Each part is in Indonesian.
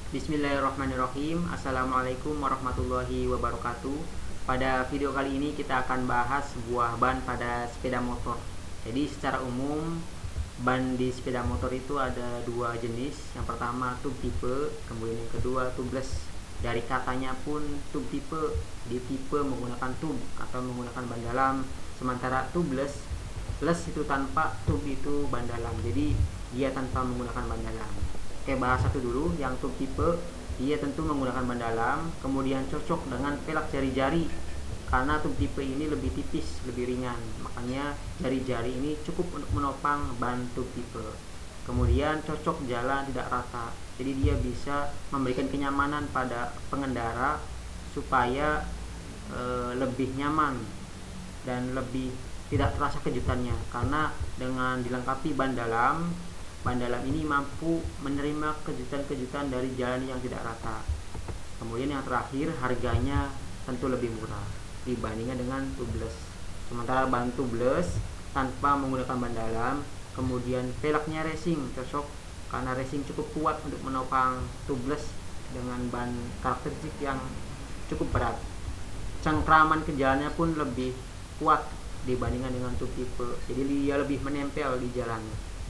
Bismillahirrahmanirrahim. Assalamualaikum warahmatullahi wabarakatuh. Pada video kali ini kita akan bahas sebuah ban pada sepeda motor. Jadi secara umum ban di sepeda motor itu ada dua jenis. Yang pertama tube tipe, kemudian yang kedua tubeless. Dari katanya pun tube tipe, di tipe menggunakan tube atau menggunakan ban dalam. Sementara tubeless itu tanpa tube, itu ban dalam. Jadi dia tanpa menggunakan ban dalam. Oke, bahas satu dulu. Yang tube tipe, dia tentu menggunakan ban dalam, kemudian cocok dengan pelak jari-jari karena tube tipe ini lebih tipis, lebih ringan, makanya jari-jari ini cukup untuk menopang ban tube tipe. Kemudian cocok jalan tidak rata, jadi dia bisa memberikan kenyamanan pada pengendara supaya lebih nyaman dan lebih tidak terasa kejutannya, karena dengan dilengkapi ban dalam ini mampu menerima kejutan-kejutan dari jalan yang tidak rata. Kemudian yang terakhir, harganya tentu lebih murah dibandingkan dengan tubeless. Sementara ban tubeless tanpa menggunakan ban dalam, kemudian pelaknya racing, cocok karena racing cukup kuat untuk menopang tubeless dengan ban karakteristik yang cukup berat. Cengkraman ke jalannya pun lebih kuat dibandingkan dengan tube tipe, jadi dia lebih menempel di jalan.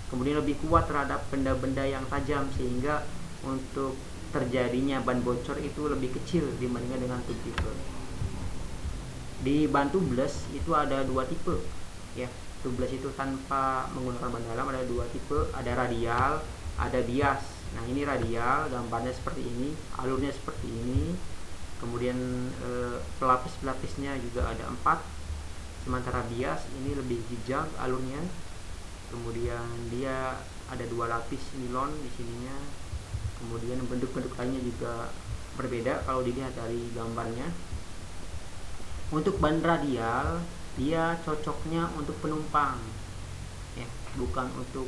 Kemudian lebih kuat terhadap benda-benda yang tajam, sehingga untuk terjadinya ban bocor itu lebih kecil dibandingkan dengan tube tipe. Di ban tubeless itu ada dua tipe ya. Tubeless itu tanpa menggunakan ban dalam ada dua tipe, ada radial, ada bias. Nah, ini radial, gambarnya seperti ini, alurnya seperti ini. Kemudian pelapis-pelapisnya juga ada 4. Sementara bias ini lebih jejak alurnya. Kemudian dia ada 2 lapis nilon di sininya. Kemudian bentuk-bentuk lainnya juga berbeda kalau dilihat dari gambarnya. Untuk ban radial, dia cocoknya untuk penumpang ya, bukan untuk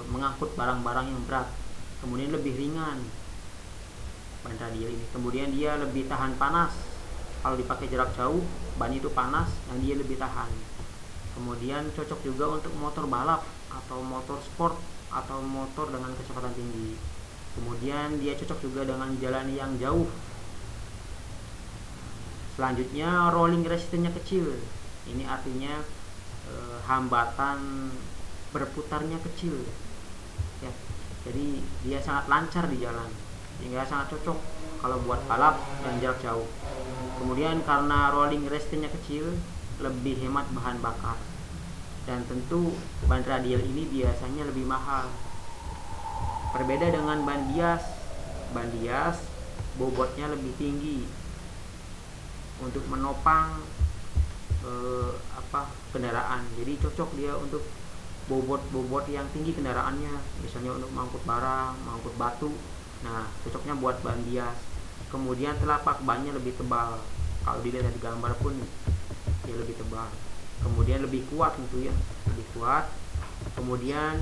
mengangkut barang-barang yang berat. Kemudian lebih ringan ban radial ini. Kemudian dia lebih tahan panas. Kalau dipakai jarak jauh, ban itu panas dan dia lebih tahan. Kemudian cocok juga untuk motor balap atau motor sport atau motor dengan kecepatan tinggi. Kemudian dia cocok juga dengan jalan yang jauh. Selanjutnya, rolling resistance-nya kecil. Ini artinya hambatan berputarnya kecil ya. Jadi dia sangat lancar di jalan, sehingga sangat cocok kalau buat balap dan jarak jauh. Kemudian karena rolling resistance-nya kecil, lebih hemat bahan bakar, dan tentu ban radial ini biasanya lebih mahal. Berbeda dengan ban bias bobotnya lebih tinggi untuk menopang kendaraan. Jadi cocok dia untuk bobot yang tinggi kendaraannya, misalnya untuk mengangkut barang, mengangkut batu. Nah, cocoknya buat ban bias. Kemudian telapak bannya lebih tebal, kalau dilihat dari gambar pun dia lebih tebal. Kemudian lebih kuat gitu ya, lebih kuat. Kemudian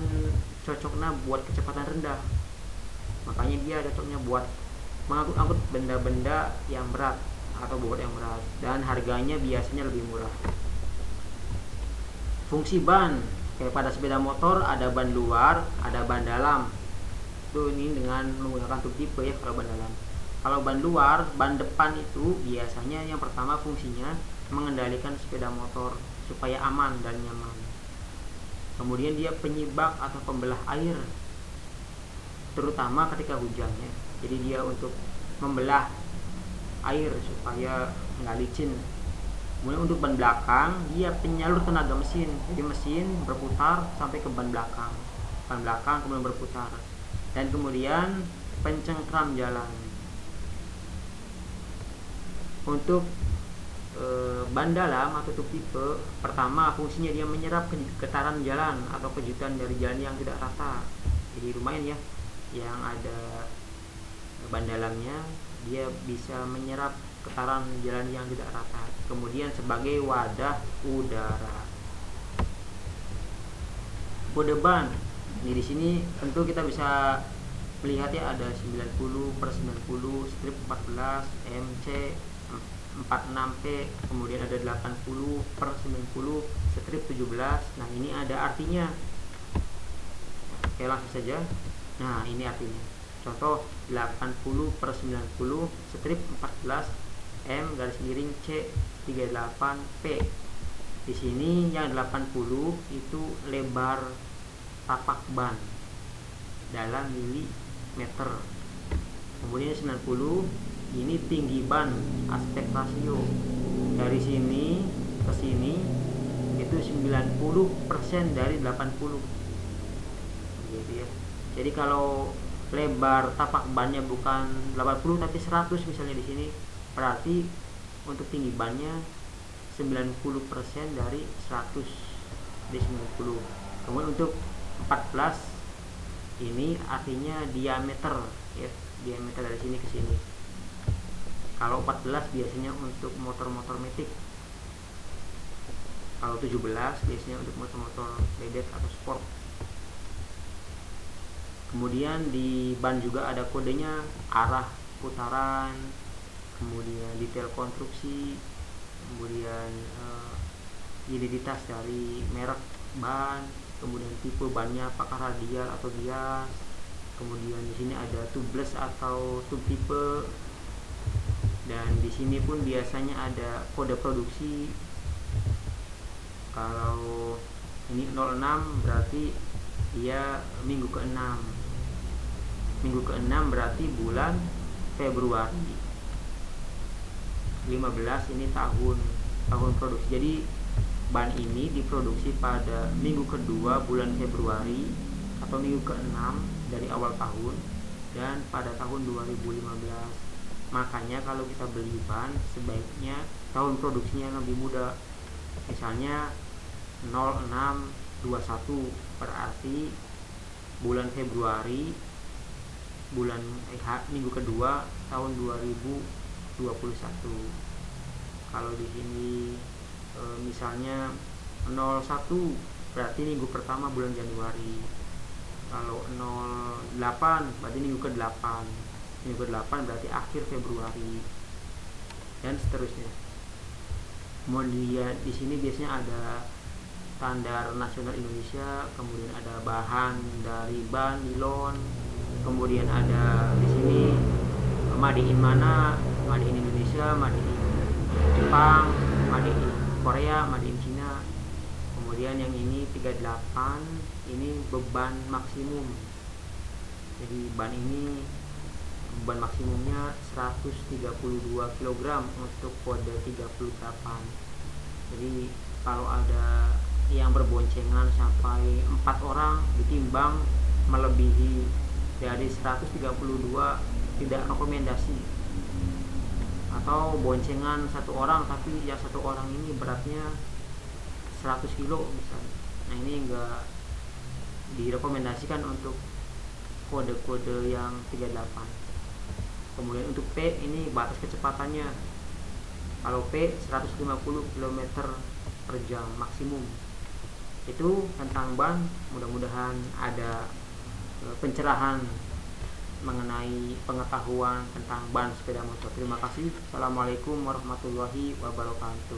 cocoknya buat kecepatan rendah, makanya dia cocoknya buat mengangkut benda-benda yang berat atau bobot yang berat, dan harganya biasanya lebih murah. Fungsi ban, kayak pada sepeda motor ada ban luar, ada ban dalam. Itu ini dengan menggunakan tube tipe ya kalau ban dalam. Kalau ban luar, ban depan itu biasanya yang pertama fungsinya mengendalikan sepeda motor supaya aman dan nyaman. Kemudian dia penyibak atau pembelah air, terutama ketika hujannya. Jadi dia untuk membelah air supaya nggak licin. Kemudian untuk ban belakang, dia penyalur tenaga mesin. Jadi mesin berputar sampai ke ban belakang kemudian berputar. Dan kemudian pencengkram jalan. Untuk ban dalam atau tube tipe, pertama fungsinya dia menyerap getaran jalan atau kejutan dari jalan yang tidak rata. Jadi lumayan ya, yang ada ban dalamnya dia bisa menyerap getaran jalan yang tidak rata. Kemudian sebagai wadah udara. Kode ban ini di sini tentu kita bisa melihat ya, ada 90/90, strip 14, MC 46P, kemudian ada 80/90, strip 17. Nah, ini ada artinya. Oke, langsung saja. Nah, ini artinya. Contoh 80 per 90 strip 14 M garis miring C 38 P. Di sini yang 80 itu lebar tapak ban dalam milimeter. Kemudian 90 ini tinggi ban aspek rasio. Dari sini ke sini itu 90% dari 80. Gitu ya. Jadi kalau lebar tapak bannya bukan 80 tapi 100 misalnya di sini, berarti untuk tinggi bannya 90% dari 100 di 90. Kemudian untuk 14 ini artinya diameter ya, diameter dari sini ke sini. Kalau 14 biasanya untuk motor-motor matic. Kalau 17 biasanya untuk motor-motor bebek atau sport. Kemudian di ban juga ada kodenya, arah putaran, kemudian detail konstruksi, kemudian identitas dari merek ban, kemudian tipe bannya apakah radial atau bias. Kemudian di sini ada tubeless atau tube tipe. Dan di sini pun biasanya ada kode produksi. Kalau ini 06 berarti dia minggu ke-6. Minggu ke-6 berarti bulan Februari. 15 ini tahun produksi. Jadi ban ini diproduksi pada minggu kedua bulan Februari atau minggu ke-6 dari awal tahun dan pada tahun 2015. Makanya kalau kita beli ban sebaiknya tahun produksinya lebih muda. Misalnya 0621 berarti bulan Februari, bulan minggu kedua tahun 2021. Kalau di sini misalnya 01 berarti minggu pertama bulan Januari. Kalau 08 berarti minggu ke-8. Minggu ke-8 berarti akhir Februari dan seterusnya. Kemudian di sini biasanya ada standar nasional Indonesia, kemudian ada bahan dari ban nilon, kemudian ada di sini made in mana, made in Indonesia, made in Jepang, made in Korea, made in Cina. Kemudian yang ini 38 ini beban maksimum. Jadi ban ini beban maksimumnya 132 kg untuk kode 38. Jadi kalau ada yang berboncengan sampai 4 orang ditimbang melebihi dari 132 tidak rekomendasi. Atau boncengan 1 orang tapi yang 1 orang ini beratnya 100 kg misalnya. Nah ini enggak direkomendasikan untuk kode-kode yang 38. Kemudian untuk P ini batas kecepatannya. Kalau P 150 km per jam maksimum. Itu tentang ban. Mudah-mudahan ada pencerahan mengenai pengetahuan tentang ban sepeda motor. Terima kasih. Assalamualaikum warahmatullahi wabarakatuh.